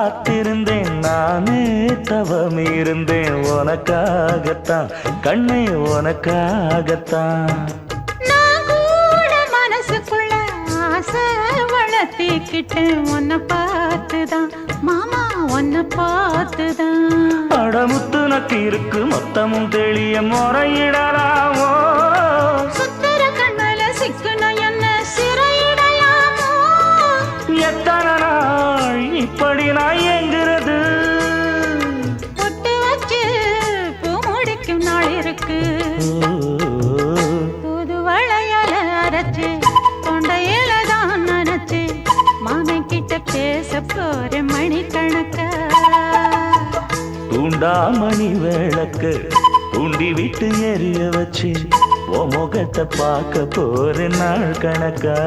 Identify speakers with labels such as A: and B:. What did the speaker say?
A: காத்திருந்தேன் நானே தவம் இருந்தேன் உனக்காகத்தான் கண்ணே உனக்காகத்தான்
B: நான் கூட மனசுக்குள்ள ஆசை வளர்த்திக்கிட்டேன் உன்னை பார்த்துதான் மாமா உன்னை பார்த்துதான்
A: அடமுத்து நக்கு இருக்கு மொத்தமும் தெளிய முறையிடலாமோ
B: சுத்தர கண்ணல சிக்கன என்ன சிறையிடையாமோ
A: எத்தனை நாள் இப்படி நான் எங்கிறது
B: பொட்டு வச்சு பூ முடிக்கும் நாள் இருக்கு புது வளையல அரைச்சு தொண்டையில தான் நினைச்சு மாமன் கிட்ட பேச போற மணிக்கணக்கா
A: தூண்டாமணி விளக்கு தூண்டி விட்டு எரிய வச்சு உன் முகத்தை பார்க்க போற நாள் கணக்கா